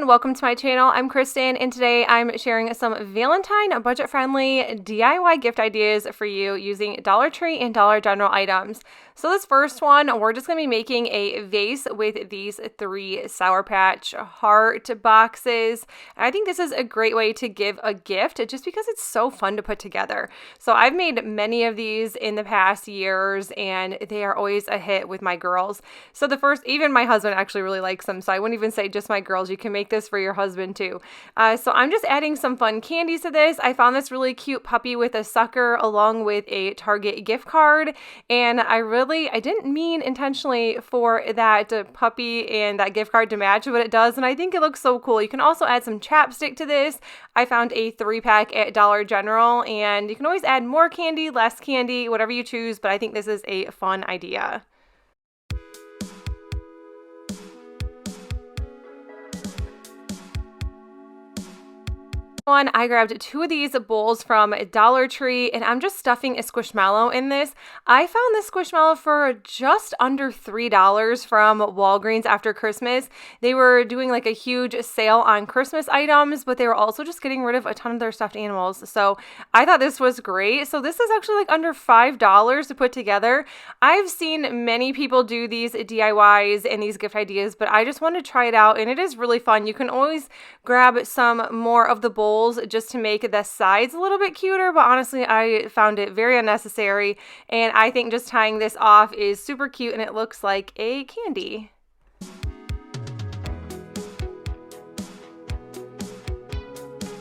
and welcome to my channel. I'm Kristen, and today I'm sharing some Valentine budget-friendly DIY gift ideas for you using Dollar Tree and Dollar General items. So this first one, we're just going to be making a vase with these 3 Sour Patch heart boxes. And I think this is a great way to give a gift just because it's so fun to put together. So I've made many of these in the past years, and they are always a hit with my girls. So the first, even my husband actually really likes them, so I wouldn't even say just my girls. You can make this for your husband too. So I'm just adding some fun candies to this. I found this really cute puppy with a sucker along with a Target gift card, and I didn't mean intentionally for that puppy and that gift card to match, but it does, and I think it looks so cool. You can also add some chapstick to this. I found a 3-pack at Dollar General, and you can always add more candy, less candy, whatever you choose, but I think this is a fun idea. I grabbed 2 of these bowls from Dollar Tree, and I'm just stuffing a Squishmallow in this. I found this Squishmallow for just under $3 from Walgreens after Christmas. They were doing like a huge sale on Christmas items, but they were also just getting rid of a ton of their stuffed animals. So I thought this was great. So this is actually like under $5 to put together. I've seen many people do these DIYs and these gift ideas, but I just wanted to try it out, and it is really fun. You can always grab some more of the bowls just to make the sides a little bit cuter, but honestly I found it very unnecessary, and I think just tying this off is super cute and it looks like a candy.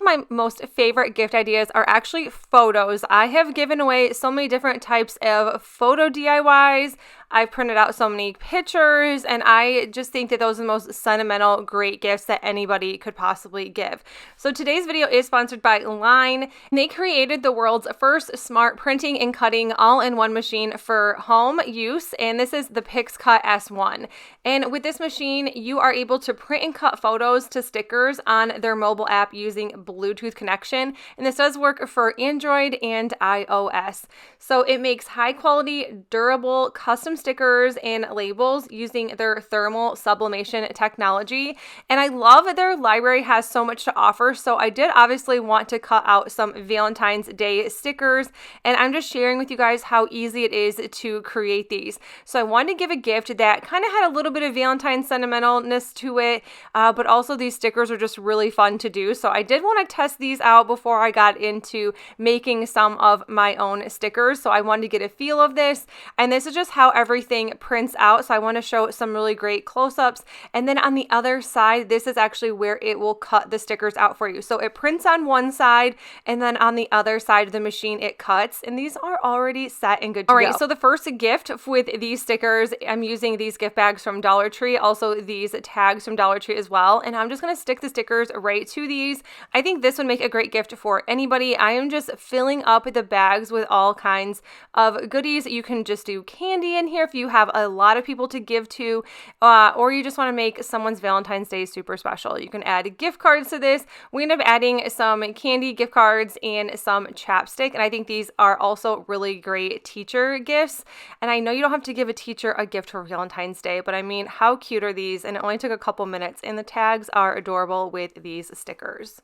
My most favorite gift ideas are actually photos. I have given away so many different types of photo DIYs. I've printed out so many pictures, and I just think that those are the most sentimental, great gifts that anybody could possibly give. So today's video is sponsored by Liene, and they created the world's first smart printing and cutting all-in-one machine for home use, and this is the Pixcut S1. And with this machine, you are able to print and cut photos to stickers on their mobile app using Bluetooth connection, and this does work for Android and iOS. So it makes high-quality, durable, custom stickers and labels using their thermal sublimation technology, and I love that their library has so much to offer. So I did obviously want to cut out some Valentine's Day stickers, and I'm just sharing with you guys how easy it is to create these. So I wanted to give a gift that kind of had a little bit of Valentine sentimentalness to it, but also these stickers are just really fun to do. So I did want to test these out before I got into making some of my own stickers. So I wanted to get a feel of this, and this is just how everything prints out. So I want to show some really great close-ups, and then on the other side, this is actually where it will cut the stickers out for you. So it prints on one side, and then on the other side of the machine it cuts, and these are already set and good to go. All right, so the first gift with these stickers, I'm using these gift bags from Dollar Tree, also these tags from Dollar Tree as well, and I'm just going to stick the stickers right to these. I think this would make a great gift for anybody. I am just filling up the bags with all kinds of goodies. You can just do candy in here if you have a lot of people to give to, or you just want to make someone's Valentine's Day super special. You can add gift cards to this. We end up adding some candy, gift cards, and some chapstick, and I think these are also really great teacher gifts. And I know you don't have to give a teacher a gift for Valentine's Day, but I mean, how cute are these? And it only took a couple minutes, and the tags are adorable with these stickers.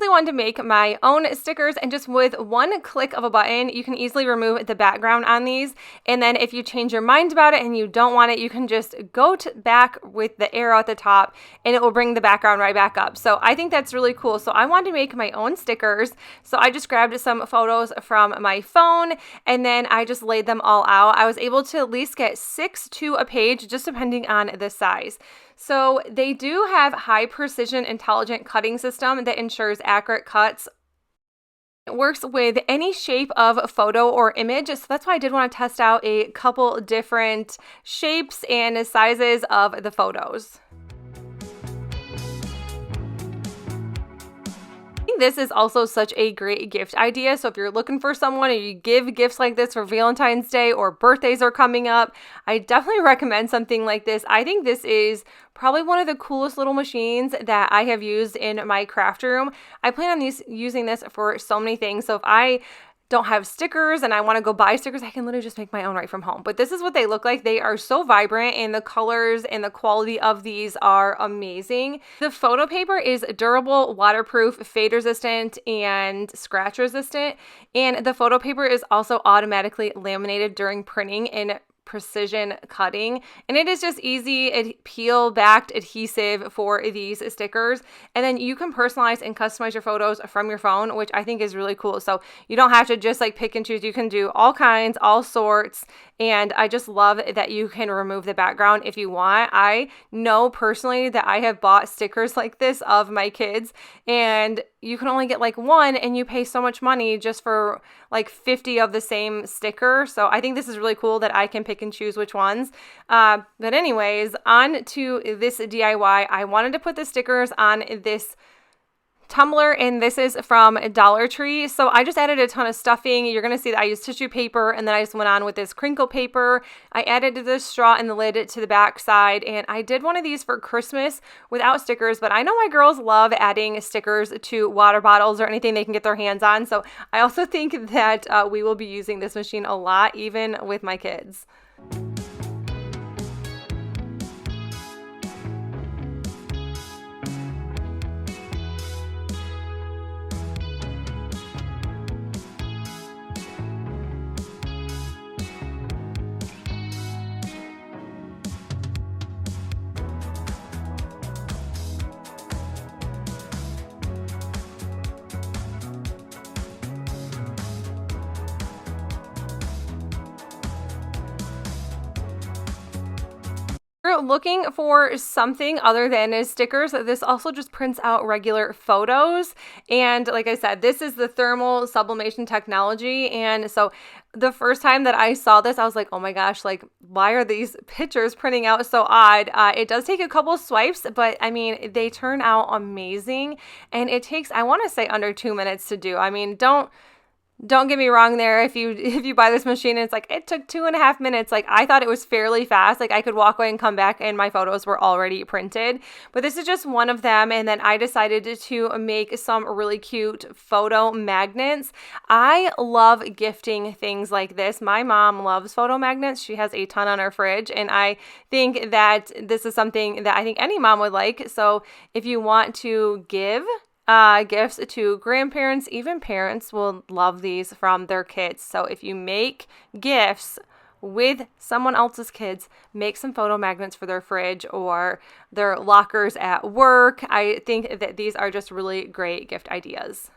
Wanted to make my own stickers, and just with one click of a button you can easily remove the background on these, and then if you change your mind about it and you don't want it, you can just go back with the arrow at the top and it will bring the background right back up. So I think that's really cool. So I wanted to make my own stickers, so I just grabbed some photos from my phone and then I just laid them all out. I was able to at least get 6 to a page, just depending on the size. So they do have high precision intelligent cutting system that ensures accurate cuts. It works with any shape of photo or image, so that's why I did want to test out a couple different shapes and sizes of the photos. think this is also such a great gift idea. So if you're looking for someone or you give gifts like this for Valentine's Day or birthdays are coming up, I definitely recommend something like this. I think this is probably one of the coolest little machines that I have used in my craft room. I plan on using this for so many things. So if I don't have stickers and I want to go buy stickers, I can literally just make my own right from home. But this is what they look like. They are so vibrant, and the colors and the quality of these are amazing. The photo paper is durable, waterproof, fade resistant, and scratch resistant. And the photo paper is also automatically laminated during printing and precision cutting, and it is just easy peel backed adhesive for these stickers. And then you can personalize and customize your photos from your phone, which I think is really cool. So you don't have to just like pick and choose. You can do all kinds, all sorts. And I just love that you can remove the background if you want. I know personally that I have bought stickers like this of my kids, and you can only get like one, and you pay so much money just for like 50 of the same sticker. So I think this is really cool that I can pick and choose which ones. But anyways, on to this DIY. I wanted to put the stickers on this tumbler, and this is from Dollar Tree. So I just added a ton of stuffing. You're going to see that I used tissue paper, and then I just went on with this crinkle paper. I added this straw and the lid to the back side, and I did one of these for Christmas without stickers, but I know my girls love adding stickers to water bottles or anything they can get their hands on. So I also think that we will be using this machine a lot, even with my kids. You're looking for something other than stickers, this also just prints out regular photos. And like I said, this is the thermal sublimation technology. And so the first time that I saw this, I was like, oh my gosh, like, why are these pictures printing out so odd? It does take a couple swipes, but I mean, they turn out amazing. And it takes, I want to say, under 2 minutes to do. I mean, don't get me wrong there. If you buy this machine and it's like, it took 2.5 minutes, like I thought it was fairly fast. Like I could walk away and come back and my photos were already printed. But this is just one of them. And then I decided to make some really cute photo magnets. I love gifting things like this. My mom loves photo magnets. She has a ton on her fridge. And I think that this is something that I think any mom would like. So if you want to give gifts to grandparents, even parents will love these from their kids. So if you make gifts with someone else's kids, make some photo magnets for their fridge or their lockers at work. I think that these are just really great gift ideas.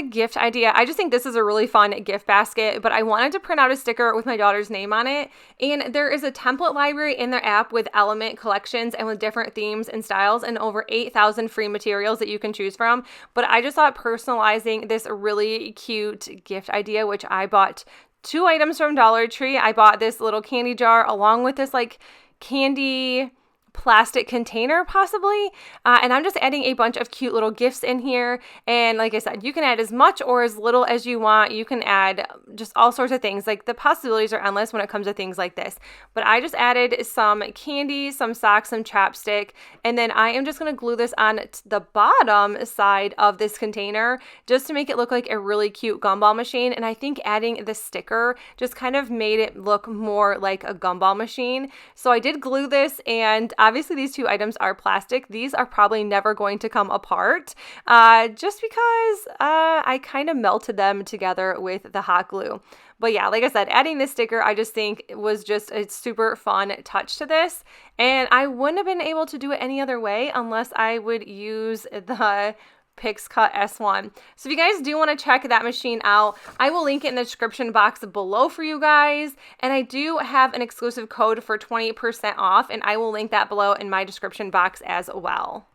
Gift idea. I just think this is a really fun gift basket, but I wanted to print out a sticker with my daughter's name on it. And there is a template library in their app with element collections and with different themes and styles and over 8,000 free materials that you can choose from. But I just thought personalizing this really cute gift idea, which I bought 2 items from Dollar Tree. I bought this little candy jar along with this like candy plastic container possibly, and I'm just adding a bunch of cute little gifts in here. And like I said, you can add as much or as little as you want. You can add just all sorts of things. Like, the possibilities are endless when it comes to things like this. But I just added some candy, some socks, some chapstick, and then I am just going to glue this on the bottom side of this container just to make it look like a really cute gumball machine. And I think adding the sticker just kind of made it look more like a gumball machine. So I did glue this, and obviously these two items are plastic. These are probably never going to come apart, just because I kind of melted them together with the hot glue. But yeah, like I said, adding this sticker, I just think it was just a super fun touch to this. And I wouldn't have been able to do it any other way unless I would use the Pixcut S1. So if you guys do want to check that machine out, I will link it in the description box below for you guys. And I do have an exclusive code for 20% off, and I will link that below in my description box as well.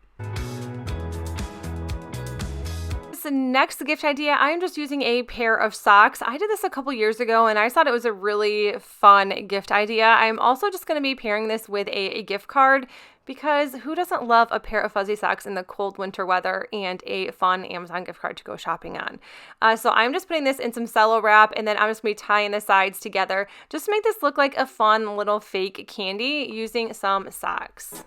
The next gift idea, I'm just using a pair of socks. I did this a couple years ago, and I thought it was a really fun gift idea. I'm also just going to be pairing this with a gift card, because who doesn't love a pair of fuzzy socks in the cold winter weather and a fun Amazon gift card to go shopping on? So I'm just putting this in some cello wrap, and then I'm just going to be tying the sides together just to make this look like a fun little fake candy using some socks.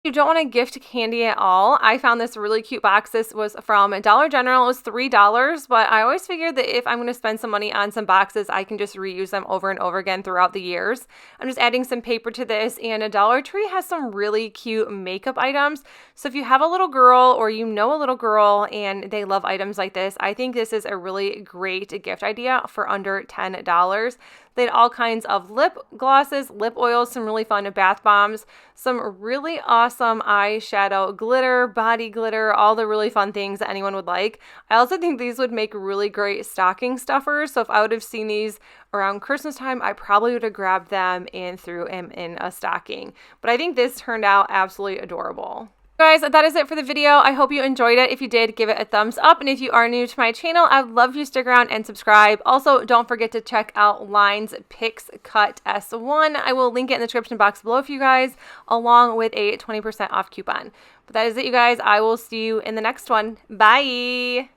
You don't want to gift candy at all, I found this really cute box. This was from Dollar General. It was $3, but I always figured that if I'm going to spend some money on some boxes, I can just reuse them over and over again throughout the years. I'm just adding some paper to this, and a Dollar Tree has some really cute makeup items. So if you have a little girl, or you know a little girl and they love items like this, I think this is a really great gift idea for under $10. They had all kinds of lip glosses, lip oils, some really fun bath bombs, some really awesome eyeshadow glitter, body glitter, all the really fun things that anyone would like. I also think these would make really great stocking stuffers. So if I would have seen these around Christmas time, I probably would have grabbed them and threw them in a stocking. But I think this turned out absolutely adorable. Guys, that is it for the video. I hope you enjoyed it. If you did, give it a thumbs up. And if you are new to my channel, I would love you to stick around and subscribe. Also, don't forget to check out Liene's Pixcut S1. I will link it in the description box below for you guys, along with a 20% off coupon. But that is it, you guys. I will see you in the next one. Bye!